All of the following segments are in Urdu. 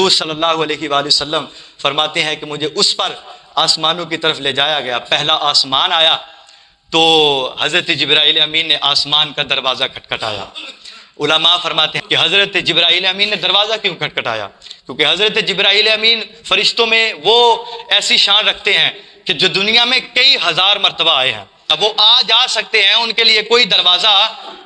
حضور صلی اللہ علیہ وآلہ وسلم فرماتے ہیں کہ مجھے اس پر آسمانوں کی طرف لے جایا گیا. پہلا آسمان آیا تو حضرت جبرائیل امین نے آسمان کا دروازہ کھٹکھٹایا. علماء فرماتے ہیں کہ حضرت جبرائیل امین نے دروازہ کیوں کھٹکھٹایا؟ کیونکہ حضرت جبرائیل امین فرشتوں میں وہ ایسی شان رکھتے ہیں کہ جو دنیا میں کئی ہزار مرتبہ آئے ہیں. اب وہ آ جا سکتے ہیں، ان کے لیے کوئی دروازہ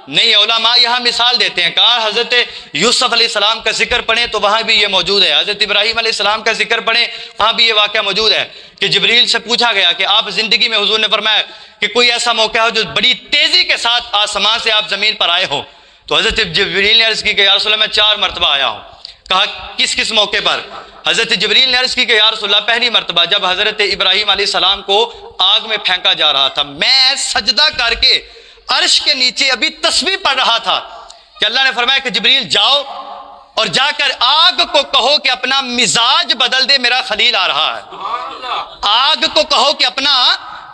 نہیں ہے. علماء یہاں مثال دیتے ہیں، کہا حضرت یوسف علیہ السلام کا ذکر پڑھیں تو وہاں بھی یہ موجود ہے، حضرت ابراہیم علیہ السلام کا ذکر پڑھیں وہاں بھی یہ واقعہ موجود ہے کہ جبریل سے پوچھا گیا کہ آپ زندگی میں، حضور نے فرمایا کہ کوئی ایسا موقع ہو جو بڑی تیزی کے ساتھ آسمان سے آپ زمین پر آئے ہو. تو حضرت جبریل نے عرض کی کہ یا رسول اللہ میں 4 مرتبہ آیا ہوں. کہا کس کس موقع پر؟ حضرت جبریل نے عرض کی کہ یا رسول اللہ پہلی مرتبہ جب حضرت ابراہیم علیہ السلام کو آگ میں پھینکا جا رہا تھا، میں سجدہ کر کے عرش کے نیچے ابھی تسبیح پڑھ رہا تھا کہ اللہ نے فرمایا کہ جبریل جاؤ اور جا کر آگ کو کہو کہ اپنا مزاج بدل دے، میرا خلیل آ رہا ہے. آگ کو کہو کہ اپنا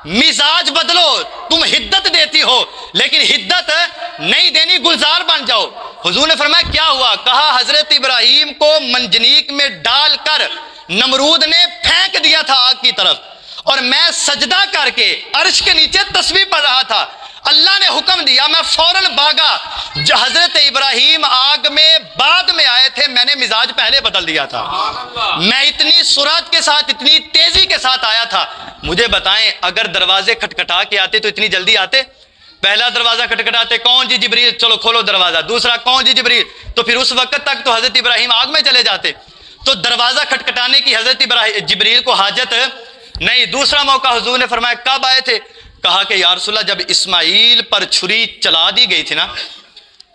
مزاج بدلو، تم حدت دیتی ہو لیکن حدت نہیں دینی، گلزار بن جاؤ. حضور نے فرمایا کیا ہوا؟ کہا حضرت ابراہیم کو منجنیق میں ڈال کر نمرود نے پھینک دیا تھا آگ کی طرف، اور میں سجدہ کر کے عرش کے نیچے تسبیح پڑھ رہا تھا. اللہ نے حکم دیا، میں فوراً بھاگا. جو حضرت ابراہیم آگ میں بعد میں آئے تھے، میں نے مزاج پہلے بدل دیا تھا. میں اتنی سرعت کے ساتھ، اتنی تیزی کے ساتھ آیا تھا. مجھے بتائیں اگر دروازے کھٹکھٹا کے آتے تو اتنی جلدی آتے؟ پہلا دروازہ کھٹکھٹاتے، کون جی جبریل، چلو کھولو دروازہ. دوسرا، کون جی جبریل، تو پھر اس وقت تک تو حضرت ابراہیم آگ میں چلے جاتے. تو دروازہ کھٹکھٹانے کی حضرت جبریل کو حاجت نہیں. دوسرا موقع حضور نے فرمایا کب آئے تھے؟ کہا کہ یا رسول اللہ جب اسماعیل پر چھری چلا دی گئی تھی نا،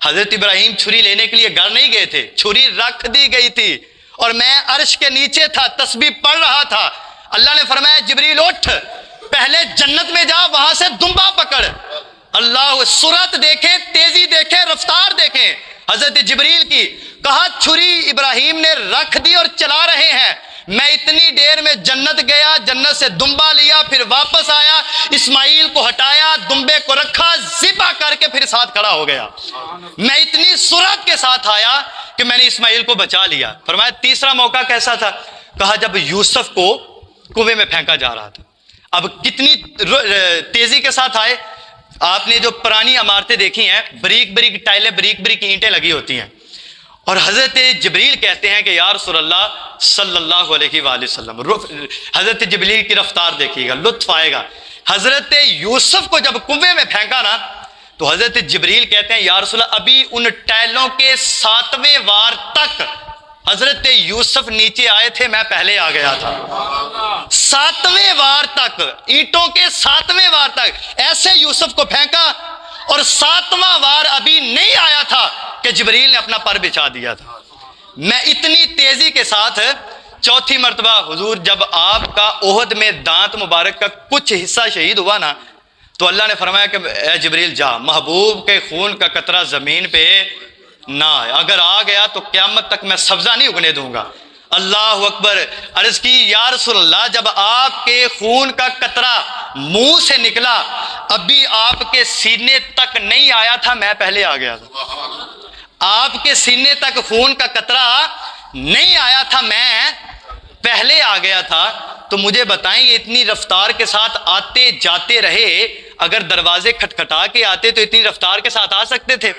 حضرت ابراہیم چھری لینے کے لیے گھر نہیں گئے تھے، چھری رکھ دی گئی تھی اور میں عرش کے نیچے تھا، تسبیح پڑھ رہا تھا. اللہ نے فرمایا جبریل اٹھ، پہلے جنت میں جا، وہاں سے دمبا پکڑ. اللہ، سرعت دیکھیں، تیزی دیکھیں، رفتار دیکھیں حضرت جبریل کی. کہا چھری ابراہیم نے رکھ دی اور چلا رہے ہیں، میں اتنی دیر میں جنت گیا، جنت سے دمبا لیا، پھر واپس آیا، اسماعیل کو ہٹایا، دمبے کو رکھا، ذبح کر کے پھر ساتھ کھڑا ہو گیا. میں اتنی سرعت کے ساتھ آیا کہ میں نے اسماعیل کو بچا لیا. فرمایا تیسرا موقع کیسا تھا؟ کہا جب یوسف کو کنویں میں پھینکا جا رہا تھا. اب کتنی تیزی کے ساتھ آئے. آپ نے جو پرانی عمارتیں دیکھی ہیں، بریک بریک ٹائلیں، بریک بریک اینٹیں لگی ہوتی ہیں، اور حضرت جبریل کہتے ہیں کہ یا رسول اللہ صلی اللہ علیہ وآلہ وسلم، حضرت جبریل کی رفتار دیکھیے گا، لطف آئے گا. حضرت یوسف کو جب کنویں میں پھینکا نا تو حضرت جبریل کہتے ہیں یا رسول اللہ ابھی ان ٹائلوں کے 7ویں وار تک حضرت یوسف نیچے آئے تھے، میں پہلے آ گیا تھا. 7ویں وار تک، اینٹوں کے 7ویں وار تک ایسے یوسف کو پھینکا، اور 7واں وار ابھی نہیں آیا تھا کہ جبریل نے اپنا پر بچھا دیا تھا. میں اتنی تیزی کے ساتھ 4تھی مرتبہ حضور جب آپ کا احد میں دانت مبارک کا کچھ حصہ شہید ہوا نا، تو اللہ نے فرمایا کہ اے جبریل جا، محبوب کے خون کا قطرہ زمین پہ نہ آئے، اگر آ گیا تو قیامت تک میں سبزہ نہیں اگنے دوں گا. اللہ اکبر. عرض کی یا رسول اللہ جب آپ کے خون کا قطرہ منہ سے نکلا ابھی آپ کے سینے تک نہیں آیا تھا، میں پہلے آ گیا تھا. آپ کے سینے تک خون کا قطرہ نہیں آیا تھا، میں پہلے آ گیا تھا. تو مجھے بتائیں یہ اتنی رفتار کے ساتھ آتے جاتے رہے، اگر دروازے کھٹکھٹا کے آتے تو اتنی رفتار کے ساتھ آ سکتے تھے،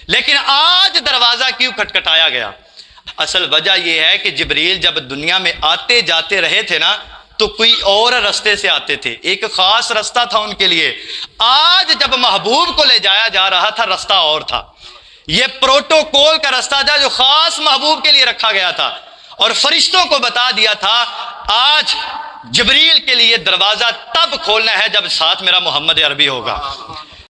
لیکن آج دروازہ کیوں کھٹکھٹایا گیا؟ اصل وجہ یہ ہے کہ جبریل جب دنیا میں آتے جاتے رہے تھے نا تو کوئی اور رستے سے آتے تھے، ایک خاص رستہ تھا ان کے لیے. آج جب محبوب کو لے جایا جا رہا تھا رستہ اور تھا، یہ پروٹوکول کا رستہ تھا جو خاص محبوب کے لیے رکھا گیا تھا، اور فرشتوں کو بتا دیا تھا آج جبریل کے لیے دروازہ تب کھولنا ہے جب ساتھ میرا محمد عربی ہوگا.